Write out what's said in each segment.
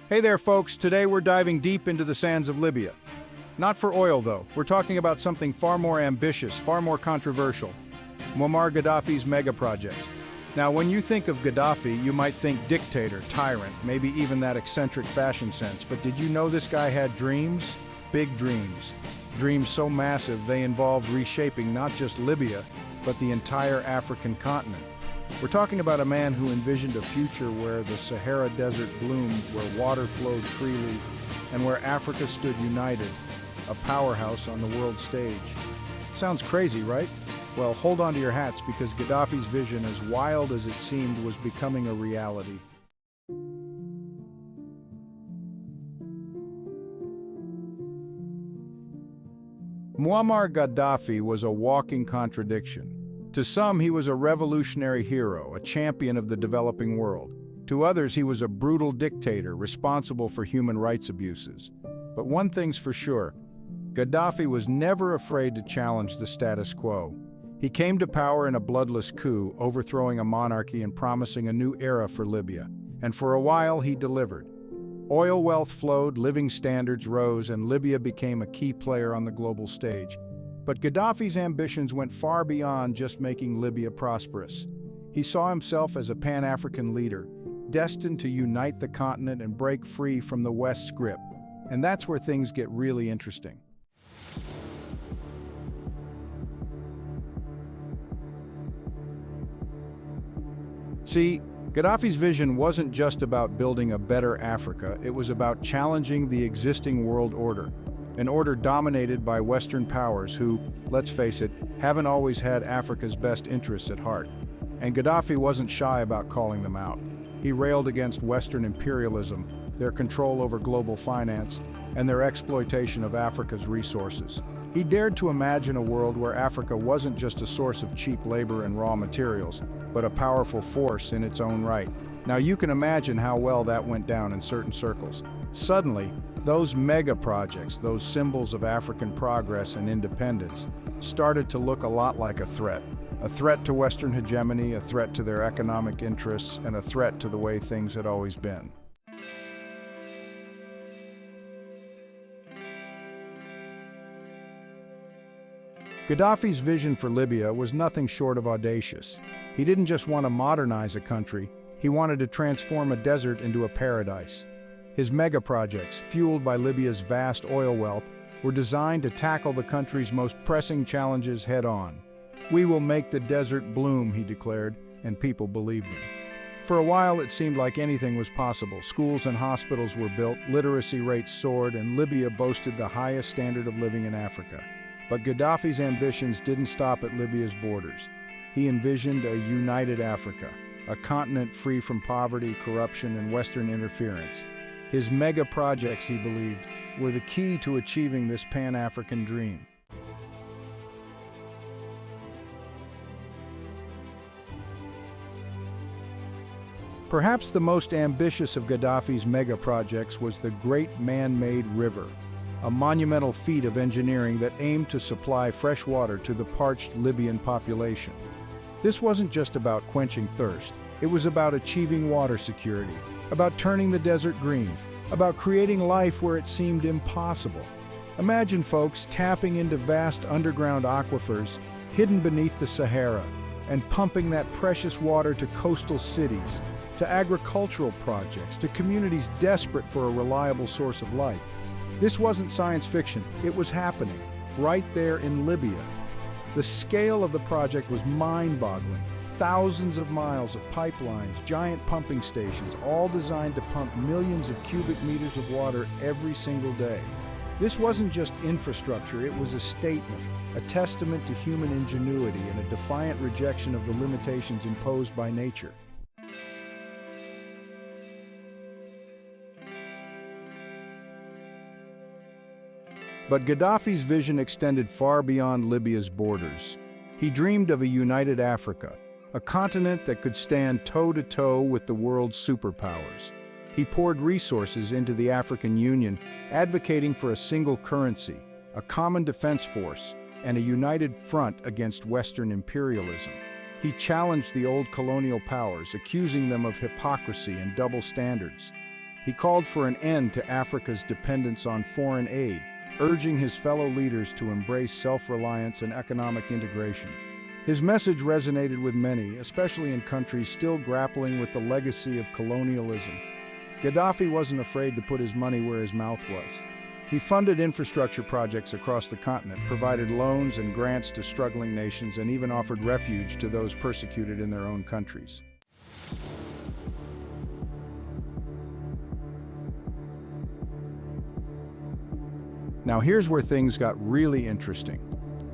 Hey there, folks. Today we're diving deep into the sands of Libya. Not for oil, though. We're talking about something far more ambitious, far more controversial. Muammar Gaddafi's mega projects. Now, when you think of Gaddafi, you might think dictator, tyrant, maybe even that eccentric fashion sense. But did you know this guy had dreams? Big dreams. Dreams so massive they involved reshaping not just Libya, but the entire African continent. We're talking about a man who envisioned a future where the Sahara Desert bloomed, where water flowed freely, and where Africa stood united, a powerhouse on the world stage. Sounds crazy, right? Well, hold on to your hats because Gaddafi's vision, as wild as it seemed, was becoming a reality. Muammar Gaddafi was a walking contradiction. To some, he was a revolutionary hero, a champion of the developing world. To others, he was a brutal dictator responsible for human rights abuses. But one thing's for sure, Gaddafi was never afraid to challenge the status quo. He came to power in a bloodless coup, overthrowing a monarchy and promising a new era for Libya. And for a while, he delivered. Oil wealth flowed, living standards rose, and Libya became a key player on the global stage. But Gaddafi's ambitions went far beyond just making Libya prosperous. He saw himself as a Pan-African leader, destined to unite the continent and break free from the West's grip. And that's where things get really interesting. See, Gaddafi's vision wasn't just about building a better Africa, it was about challenging the existing world order. An order dominated by Western powers who, let's face it, haven't always had Africa's best interests at heart. And Gaddafi wasn't shy about calling them out. He railed against Western imperialism, their control over global finance, and their exploitation of Africa's resources. He dared to imagine a world where Africa wasn't just a source of cheap labor and raw materials, but a powerful force in its own right. Now you can imagine how well that went down in certain circles. Suddenly, those mega projects, those symbols of African progress and independence, started to look a lot like a threat. A threat to Western hegemony, a threat to their economic interests, and a threat to the way things had always been. Gaddafi's vision for Libya was nothing short of audacious. He didn't just want to modernize a country, he wanted to transform a desert into a paradise. His mega projects, fueled by Libya's vast oil wealth, were designed to tackle the country's most pressing challenges head-on. "We will make the desert bloom," he declared, and people believed him. For a while, it seemed like anything was possible. Schools and hospitals were built, literacy rates soared, and Libya boasted the highest standard of living in Africa. But Gaddafi's ambitions didn't stop at Libya's borders. He envisioned a united Africa, a continent free from poverty, corruption, and Western interference. His mega projects, he believed, were the key to achieving this Pan-African dream. Perhaps the most ambitious of Gaddafi's mega projects was the Great Man-Made River, a monumental feat of engineering that aimed to supply fresh water to the parched Libyan population. This wasn't just about quenching thirst, it was about achieving water security, about turning the desert green, about creating life where it seemed impossible. Imagine, folks, tapping into vast underground aquifers hidden beneath the Sahara and pumping that precious water to coastal cities, to agricultural projects, to communities desperate for a reliable source of life. This wasn't science fiction, it was happening, right there in Libya. The scale of the project was mind-boggling. Thousands of miles of pipelines, giant pumping stations, all designed to pump millions of cubic meters of water every single day. This wasn't just infrastructure, it was a statement, a testament to human ingenuity and a defiant rejection of the limitations imposed by nature. But Gaddafi's vision extended far beyond Libya's borders. He dreamed of a united Africa, a continent that could stand toe-to-toe with the world's superpowers. He poured resources into the African Union, advocating for a single currency, a common defense force, and a united front against Western imperialism. He challenged the old colonial powers, accusing them of hypocrisy and double standards. He called for an end to Africa's dependence on foreign aid, urging his fellow leaders to embrace self-reliance and economic integration. His message resonated with many, especially in countries still grappling with the legacy of colonialism. Gaddafi wasn't afraid to put his money where his mouth was. He funded infrastructure projects across the continent, provided loans and grants to struggling nations, and even offered refuge to those persecuted in their own countries. Now here's where things got really interesting.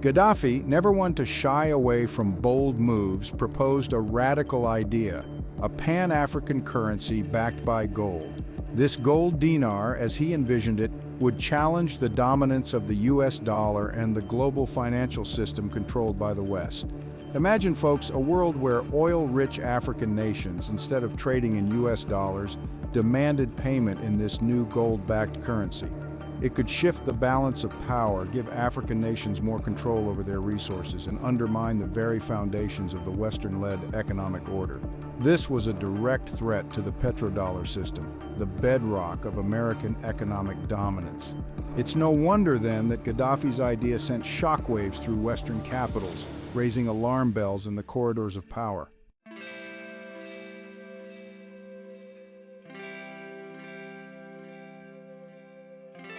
Gaddafi, never one to shy away from bold moves, proposed a radical idea, a Pan-African currency backed by gold. This gold dinar, as he envisioned it, would challenge the dominance of the US dollar and the global financial system controlled by the West. Imagine, folks, a world where oil-rich African nations, instead of trading in US dollars, demanded payment in this new gold-backed currency. It could shift the balance of power, give African nations more control over their resources, and undermine the very foundations of the Western-led economic order. This was a direct threat to the petrodollar system, the bedrock of American economic dominance. It's no wonder, then, that Gaddafi's idea sent shockwaves through Western capitals, raising alarm bells in the corridors of power.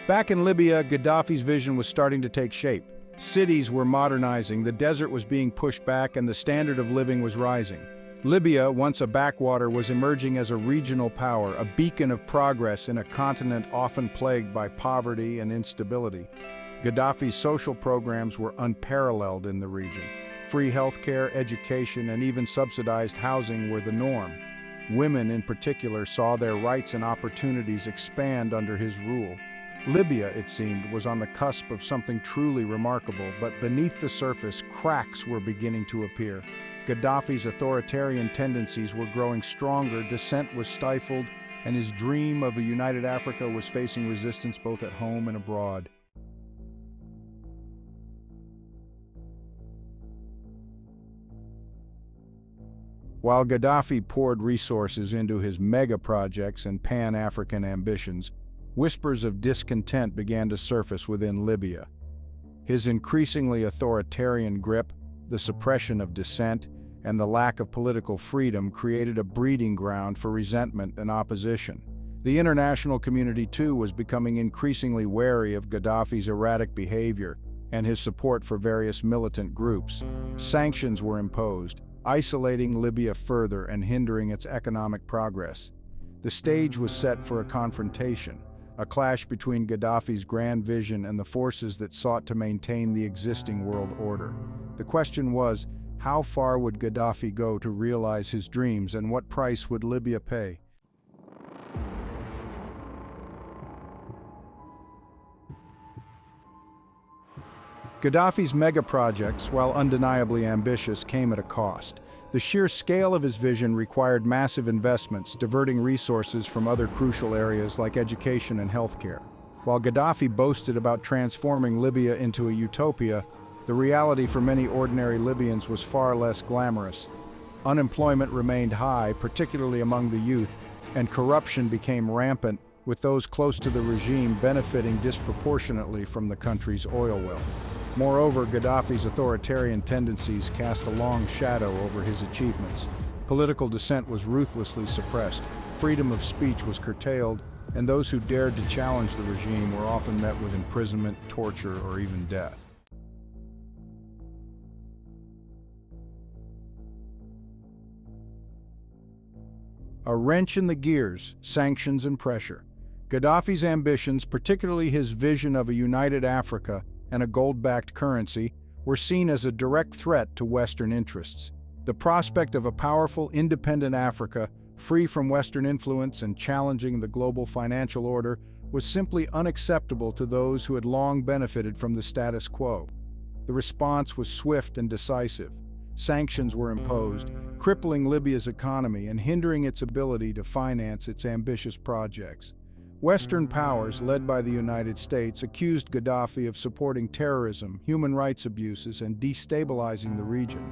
Back in Libya, Gaddafi's vision was starting to take shape. Cities were modernizing, the desert was being pushed back, and the standard of living was rising. Libya, once a backwater, was emerging as a regional power, a beacon of progress in a continent often plagued by poverty and instability. Gaddafi's social programs were unparalleled in the region. Free healthcare, education, and even subsidized housing were the norm. Women, in particular, saw their rights and opportunities expand under his rule. Libya, it seemed, was on the cusp of something truly remarkable, but beneath the surface, cracks were beginning to appear. Gaddafi's authoritarian tendencies were growing stronger, dissent was stifled, and his dream of a united Africa was facing resistance both at home and abroad. While Gaddafi poured resources into his mega-projects and Pan-African ambitions, whispers of discontent began to surface within Libya. His increasingly authoritarian grip, the suppression of dissent, and the lack of political freedom created a breeding ground for resentment and opposition. The international community, too, was becoming increasingly wary of Gaddafi's erratic behavior and his support for various militant groups. Sanctions were imposed, isolating Libya further and hindering its economic progress. The stage was set for a confrontation, a clash between Gaddafi's grand vision and the forces that sought to maintain the existing world order. The question was, how far would Gaddafi go to realize his dreams, and what price would Libya pay? Gaddafi's mega-projects, while undeniably ambitious, came at a cost. The sheer scale of his vision required massive investments, diverting resources from other crucial areas like education and healthcare. While Gaddafi boasted about transforming Libya into a utopia, the reality for many ordinary Libyans was far less glamorous. Unemployment remained high, particularly among the youth, and corruption became rampant, with those close to the regime benefiting disproportionately from the country's oil wealth. Moreover, Gaddafi's authoritarian tendencies cast a long shadow over his achievements. Political dissent was ruthlessly suppressed, freedom of speech was curtailed, and those who dared to challenge the regime were often met with imprisonment, torture, or even death. A wrench in the gears, sanctions and pressure. Gaddafi's ambitions, particularly his vision of a united Africa and a gold-backed currency, were seen as a direct threat to Western interests. The prospect of a powerful, independent Africa, free from Western influence and challenging the global financial order, was simply unacceptable to those who had long benefited from the status quo. The response was swift and decisive. Sanctions were imposed, crippling Libya's economy and hindering its ability to finance its ambitious projects. Western powers, led by the United States, accused Gaddafi of supporting terrorism, human rights abuses, and destabilizing the region.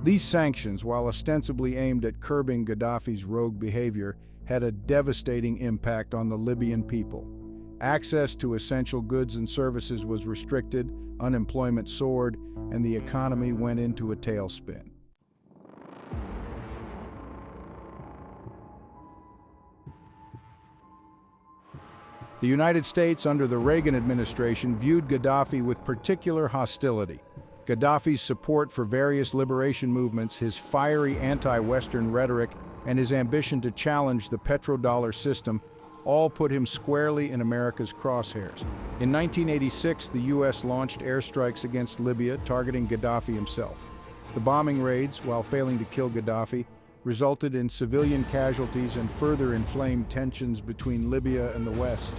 These sanctions, while ostensibly aimed at curbing Gaddafi's rogue behavior, had a devastating impact on the Libyan people. Access to essential goods and services was restricted, unemployment soared, and the economy went into a tailspin. The United States, under the Reagan administration, viewed Gaddafi with particular hostility. Gaddafi's support for various liberation movements, his fiery anti-Western rhetoric, and his ambition to challenge the petrodollar system all put him squarely in America's crosshairs. In 1986, the U.S. launched airstrikes against Libya, targeting Gaddafi himself. The bombing raids, while failing to kill Gaddafi, resulted in civilian casualties and further inflamed tensions between Libya and the West.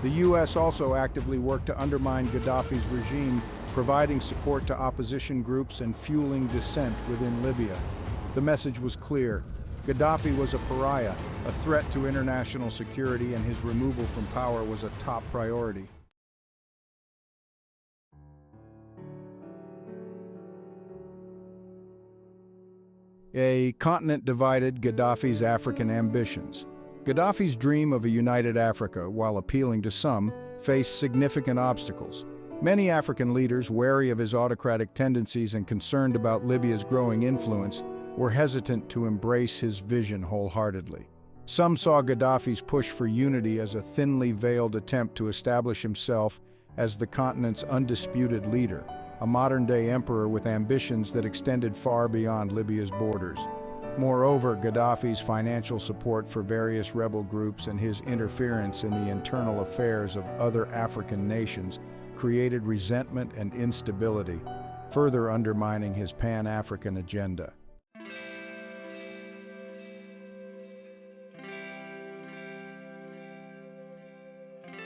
The U.S. also actively worked to undermine Gaddafi's regime, providing support to opposition groups and fueling dissent within Libya. The message was clear. Gaddafi was a pariah, a threat to international security, and his removal from power was a top priority. A continent divided Gaddafi's African ambitions. Gaddafi's dream of a united Africa, while appealing to some, faced significant obstacles. Many African leaders, wary of his autocratic tendencies and concerned about Libya's growing influence, were hesitant to embrace his vision wholeheartedly. Some saw Gaddafi's push for unity as a thinly veiled attempt to establish himself as the continent's undisputed leader, a modern-day emperor with ambitions that extended far beyond Libya's borders. Moreover, Gaddafi's financial support for various rebel groups and his interference in the internal affairs of other African nations created resentment and instability, further undermining his Pan-African agenda.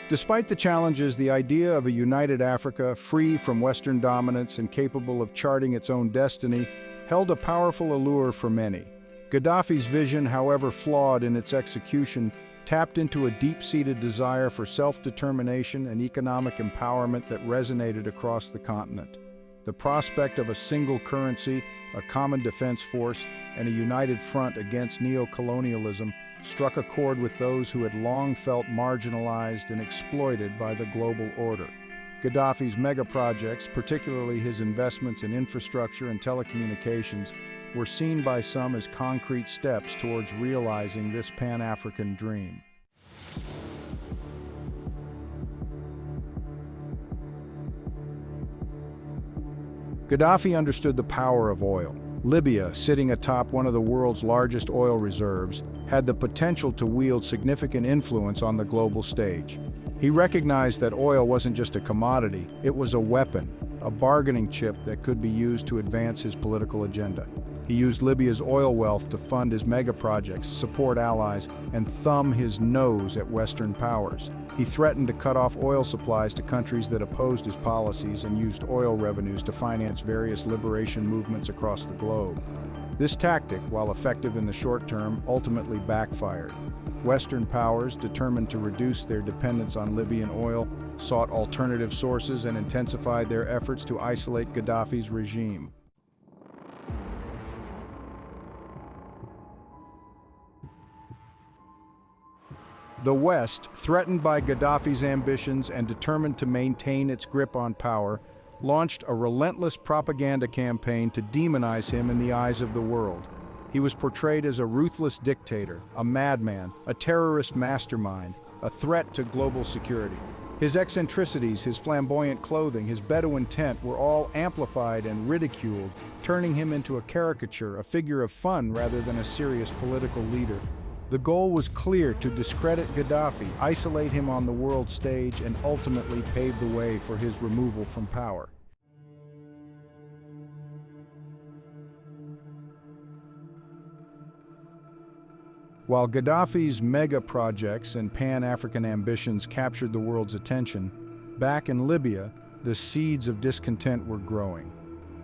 Despite the challenges, the idea of a united Africa, free from Western dominance and capable of charting its own destiny, held a powerful allure for many. Gaddafi's vision, however flawed in its execution, tapped into a deep-seated desire for self-determination and economic empowerment that resonated across the continent. The prospect of a single currency, a common defense force, and a united front against neo-colonialism struck a chord with those who had long felt marginalized and exploited by the global order. Gaddafi's mega-projects, particularly his investments in infrastructure and telecommunications, were seen by some as concrete steps towards realizing this Pan-African dream. Gaddafi understood the power of oil. Libya, sitting atop one of the world's largest oil reserves, had the potential to wield significant influence on the global stage. He recognized that oil wasn't just a commodity, it was a weapon, a bargaining chip that could be used to advance his political agenda. He used Libya's oil wealth to fund his mega-projects, support allies, and thumb his nose at Western powers. He threatened to cut off oil supplies to countries that opposed his policies and used oil revenues to finance various liberation movements across the globe. This tactic, while effective in the short term, ultimately backfired. Western powers, determined to reduce their dependence on Libyan oil, sought alternative sources and intensified their efforts to isolate Gaddafi's regime. The West, threatened by Gaddafi's ambitions and determined to maintain its grip on power, launched a relentless propaganda campaign to demonize him in the eyes of the world. He was portrayed as a ruthless dictator, a madman, a terrorist mastermind, a threat to global security. His eccentricities, his flamboyant clothing, his Bedouin tent were all amplified and ridiculed, turning him into a caricature, a figure of fun rather than a serious political leader. The goal was clear: to discredit Gaddafi, isolate him on the world stage, and ultimately pave the way for his removal from power. While Gaddafi's mega-projects and Pan-African ambitions captured the world's attention, back in Libya, the seeds of discontent were growing.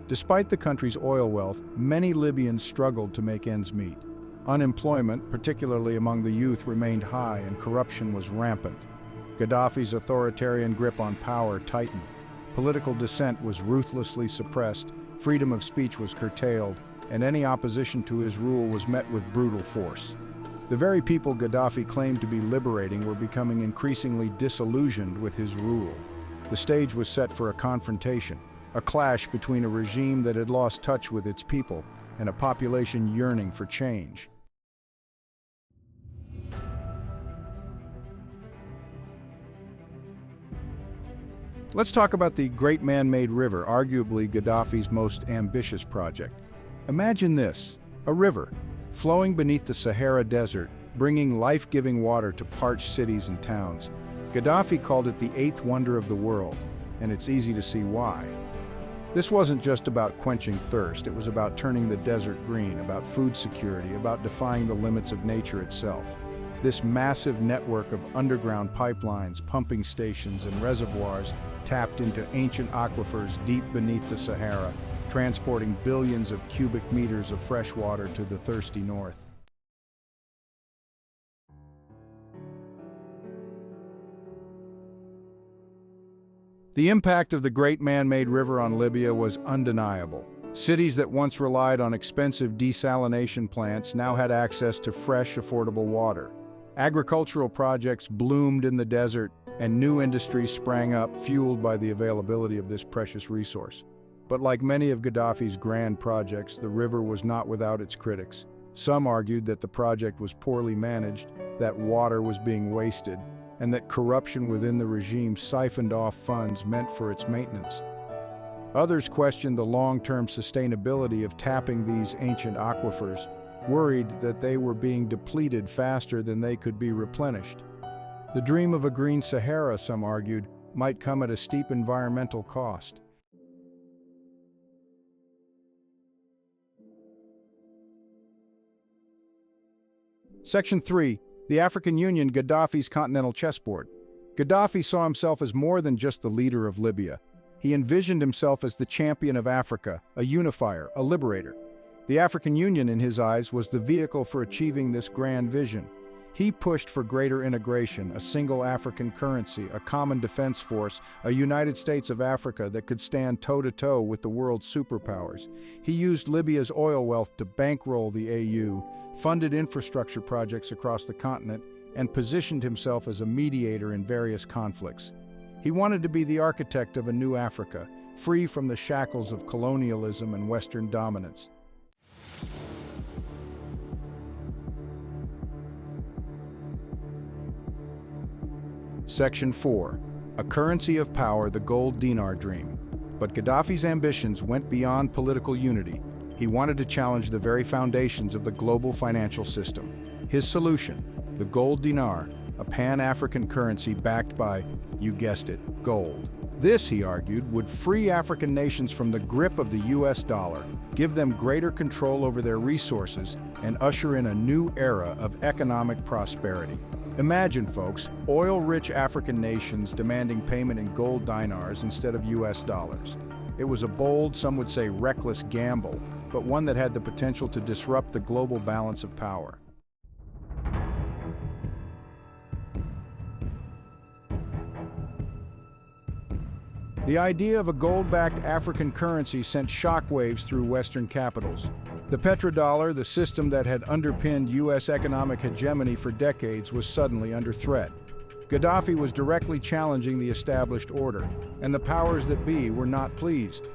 Despite the country's oil wealth, many Libyans struggled to make ends meet. Unemployment, particularly among the youth, remained high and corruption was rampant. Gaddafi's authoritarian grip on power tightened. Political dissent was ruthlessly suppressed, freedom of speech was curtailed, and any opposition to his rule was met with brutal force. The very people Gaddafi claimed to be liberating were becoming increasingly disillusioned with his rule. The stage was set for a confrontation, a clash between a regime that had lost touch with its people and a population yearning for change. Let's talk about the Great Man-Made River, arguably Gaddafi's most ambitious project. Imagine this, a river, flowing beneath the Sahara Desert, bringing life-giving water to parched cities and towns. Gaddafi called it the eighth wonder of the world, and it's easy to see why. This wasn't just about quenching thirst, it was about turning the desert green, about food security, about defying the limits of nature itself. This massive network of underground pipelines, pumping stations, and reservoirs tapped into ancient aquifers deep beneath the Sahara, transporting billions of cubic meters of fresh water to the thirsty north. The impact of the Great Man-Made River on Libya was undeniable. Cities that once relied on expensive desalination plants now had access to fresh, affordable water. Agricultural projects bloomed in the desert, and new industries sprang up, fueled by the availability of this precious resource. But like many of Gaddafi's grand projects, the river was not without its critics. Some argued that the project was poorly managed, that water was being wasted, and that corruption within the regime siphoned off funds meant for its maintenance. Others questioned the long-term sustainability of tapping these ancient aquifers, worried that they were being depleted faster than they could be replenished. The dream of a green Sahara, some argued, might come at a steep environmental cost. Section 3. The African Union, Gaddafi's Continental Chessboard. Gaddafi saw himself as more than just the leader of Libya. He envisioned himself as the champion of Africa, a unifier, a liberator. The African Union, in his eyes, was the vehicle for achieving this grand vision. He pushed for greater integration, a single African currency, a common defense force, a United States of Africa that could stand toe-to-toe with the world's superpowers. He used Libya's oil wealth to bankroll the AU, funded infrastructure projects across the continent, and positioned himself as a mediator in various conflicts. He wanted to be the architect of a new Africa, free from the shackles of colonialism and Western dominance. Section 4. A currency of power, the Gold Dinar dream. But Gaddafi's ambitions went beyond political unity. He wanted to challenge the very foundations of the global financial system. His solution, the Gold Dinar, a pan-African currency backed by, you guessed it, gold. This, he argued, would free African nations from the grip of the US dollar, give them greater control over their resources, and usher in a new era of economic prosperity. Imagine, folks, oil-rich African nations demanding payment in gold dinars instead of US dollars. It was a bold, some would say reckless gamble, but one that had the potential to disrupt the global balance of power. The idea of a gold-backed African currency sent shockwaves through Western capitals. The petrodollar, the system that had underpinned U.S. economic hegemony for decades, was suddenly under threat. Gaddafi was directly challenging the established order, and the powers that be were not pleased.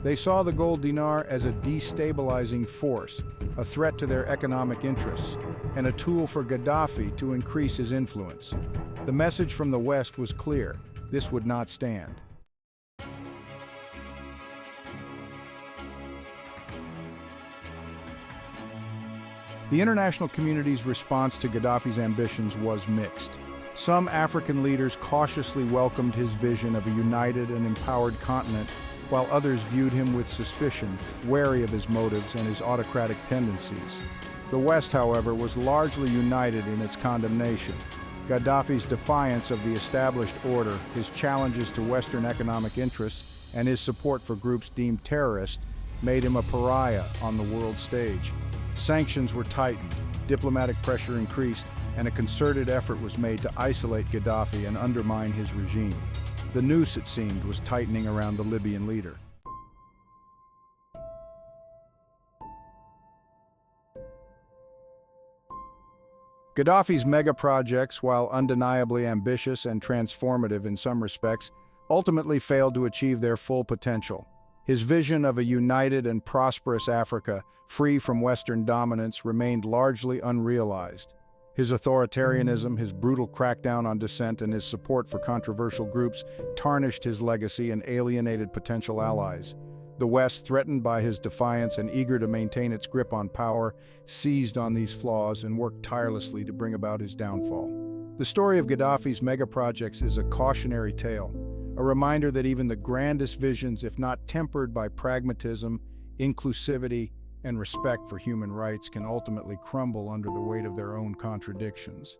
They saw the gold dinar as a destabilizing force, a threat to their economic interests, and a tool for Gaddafi to increase his influence. The message from the West was clear: this would not stand. The international community's response to Gaddafi's ambitions was mixed. Some African leaders cautiously welcomed his vision of a united and empowered continent, while others viewed him with suspicion, wary of his motives and his autocratic tendencies. The West, however, was largely united in its condemnation. Gaddafi's defiance of the established order, his challenges to Western economic interests, and his support for groups deemed terrorist made him a pariah on the world stage. Sanctions were tightened, diplomatic pressure increased, and a concerted effort was made to isolate Gaddafi and undermine his regime. The noose, it seemed, was tightening around the Libyan leader. Gaddafi's mega-projects, while undeniably ambitious and transformative in some respects, ultimately failed to achieve their full potential. His vision of a united and prosperous Africa, free from Western dominance, remained largely unrealized. His authoritarianism, his brutal crackdown on dissent, and his support for controversial groups tarnished his legacy and alienated potential allies. The West, threatened by his defiance and eager to maintain its grip on power, seized on these flaws and worked tirelessly to bring about his downfall. The story of Gaddafi's mega-projects is a cautionary tale, a reminder that even the grandest visions, if not tempered by pragmatism, inclusivity, and respect for human rights, can ultimately crumble under the weight of their own contradictions.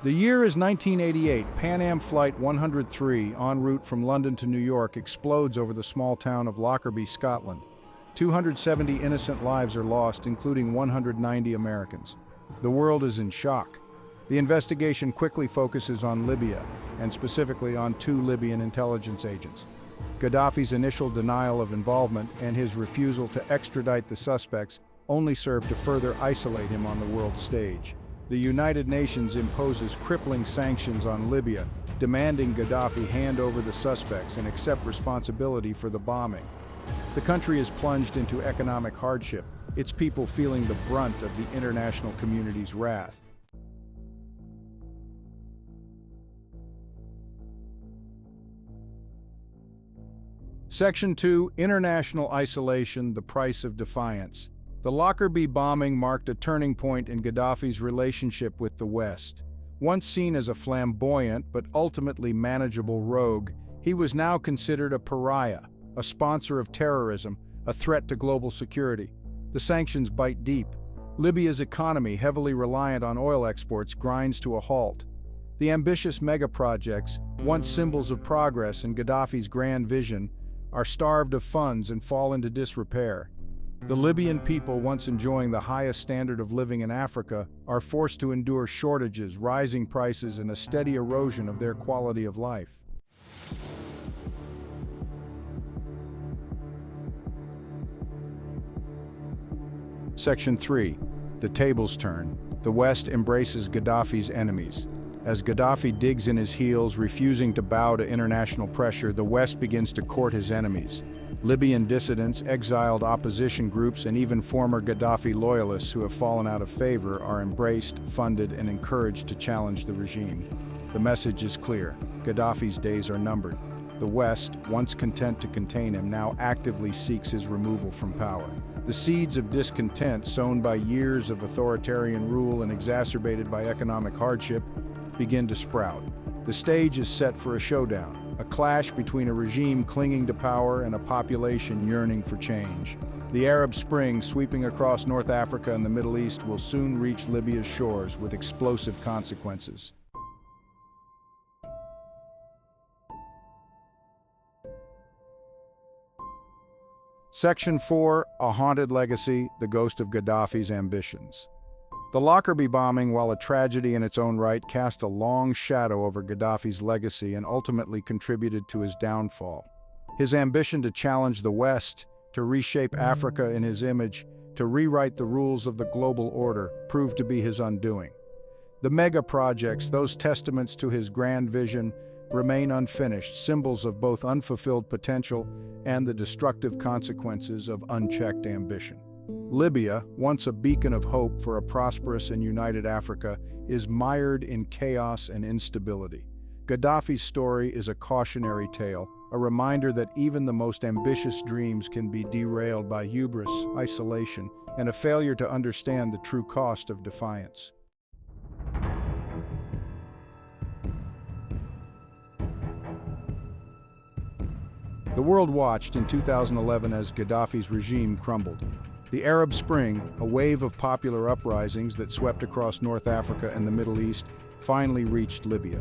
The year is 1988. Pan Am Flight 103, en route from London to New York, explodes over the small town of Lockerbie, Scotland. 270 innocent lives are lost, including 190 Americans. The world is in shock. The investigation quickly focuses on Libya, and specifically on 2 Libyan intelligence agents. Gaddafi's initial denial of involvement and his refusal to extradite the suspects only served to further isolate him on the world stage. The United Nations imposes crippling sanctions on Libya, demanding Gaddafi hand over the suspects and accept responsibility for the bombing. The country is plunged into economic hardship, its people feeling the brunt of the international community's wrath. Section 2, International Isolation, the Price of Defiance. The Lockerbie bombing marked a turning point in Gaddafi's relationship with the West. Once seen as a flamboyant but ultimately manageable rogue, he was now considered a pariah, a sponsor of terrorism, a threat to global security. The sanctions bite deep. Libya's economy, heavily reliant on oil exports, grinds to a halt. The ambitious mega-projects, once symbols of progress in Gaddafi's grand vision, are starved of funds and fall into disrepair. The Libyan people, once enjoying the highest standard of living in Africa, are forced to endure shortages, rising prices, and a steady erosion of their quality of life. Section 3. The tables turn. The West embraces Gaddafi's enemies. As Gaddafi digs in his heels, refusing to bow to international pressure, the West begins to court his enemies. Libyan dissidents, exiled opposition groups, and even former Gaddafi loyalists who have fallen out of favor are embraced, funded, and encouraged to challenge the regime. The message is clear: Gaddafi's days are numbered. The West, once content to contain him, now actively seeks his removal from power. The seeds of discontent, sown by years of authoritarian rule and exacerbated by economic hardship, begin to sprout. The stage is set for a showdown, a clash between a regime clinging to power and a population yearning for change. The Arab Spring, sweeping across North Africa and the Middle East, will soon reach Libya's shores with explosive consequences. Section 4, A Haunted Legacy, the Ghost of Gaddafi's Ambitions. The Lockerbie bombing, while a tragedy in its own right, cast a long shadow over Gaddafi's legacy and ultimately contributed to his downfall. His ambition to challenge the West, to reshape Africa in his image, to rewrite the rules of the global order, proved to be his undoing. The mega-projects, those testaments to his grand vision, remain unfinished, symbols of both unfulfilled potential and the destructive consequences of unchecked ambition. Libya, once a beacon of hope for a prosperous and united Africa, is mired in chaos and instability. Gaddafi's story is a cautionary tale, a reminder that even the most ambitious dreams can be derailed by hubris, isolation, and a failure to understand the true cost of defiance. The world watched in 2011 as Gaddafi's regime crumbled. The Arab Spring, a wave of popular uprisings that swept across North Africa and the Middle East, finally reached Libya.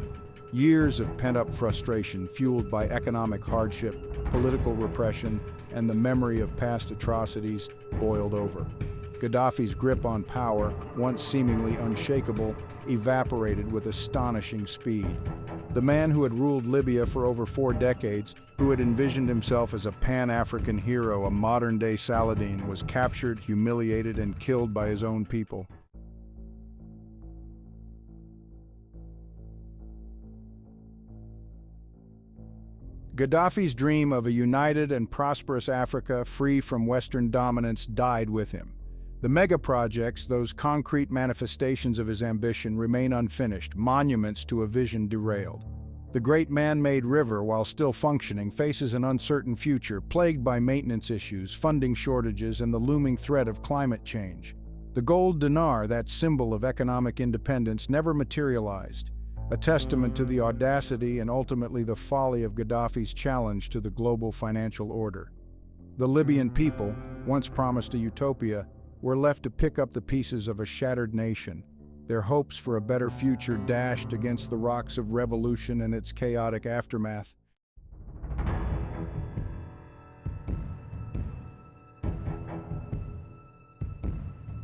Years of pent-up frustration, fueled by economic hardship, political repression, and the memory of past atrocities, boiled over. Gaddafi's grip on power, once seemingly unshakable, evaporated with astonishing speed. The man who had ruled Libya for over 4 decades, who had envisioned himself as a Pan-African hero, a modern-day Saladin, was captured, humiliated, and killed by his own people. Gaddafi's dream of a united and prosperous Africa, free from Western dominance, died with him. The mega-projects, those concrete manifestations of his ambition, remain unfinished, monuments to a vision derailed. The great man-made river, while still functioning, faces an uncertain future, plagued by maintenance issues, funding shortages, and the looming threat of climate change. The Gold Dinar, that symbol of economic independence, never materialized, a testament to the audacity and ultimately the folly of Gaddafi's challenge to the global financial order. The Libyan people, once promised a utopia, were left to pick up the pieces of a shattered nation, their hopes for a better future dashed against the rocks of revolution and its chaotic aftermath.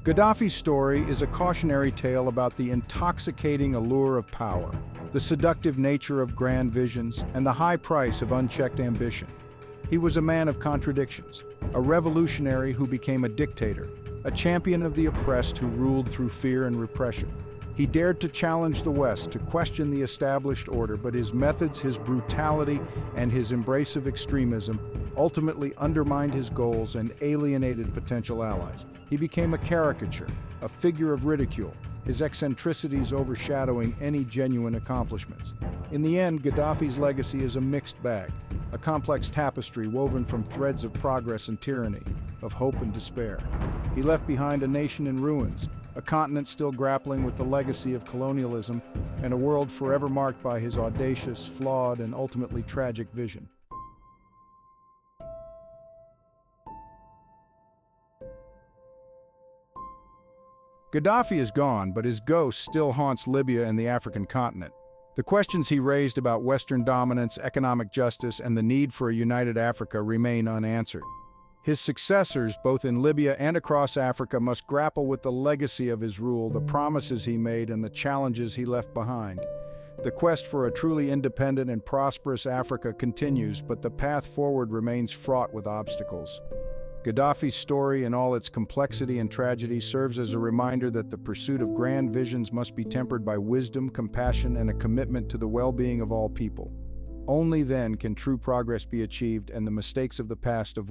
Gaddafi's story is a cautionary tale about the intoxicating allure of power, the seductive nature of grand visions, and the high price of unchecked ambition. He was a man of contradictions, a revolutionary who became a dictator, a champion of the oppressed who ruled through fear and repression. He dared to challenge the West, to question the established order, but his methods, his brutality, and his embrace of extremism ultimately undermined his goals and alienated potential allies. He became a caricature, a figure of ridicule, his eccentricities overshadowing any genuine accomplishments. In the end, Gaddafi's legacy is a mixed bag, a complex tapestry woven from threads of progress and tyranny, of hope and despair. He left behind a nation in ruins, a continent still grappling with the legacy of colonialism, and a world forever marked by his audacious, flawed, and ultimately tragic vision. Gaddafi is gone, but his ghost still haunts Libya and the African continent. The questions he raised about Western dominance, economic justice, and the need for a united Africa remain unanswered. His successors, both in Libya and across Africa, must grapple with the legacy of his rule, the promises he made, and the challenges he left behind. The quest for a truly independent and prosperous Africa continues, but the path forward remains fraught with obstacles. Gaddafi's story, in all its complexity and tragedy, serves as a reminder that the pursuit of grand visions must be tempered by wisdom, compassion, and a commitment to the well-being of all people. Only then can true progress be achieved and the mistakes of the past avoided.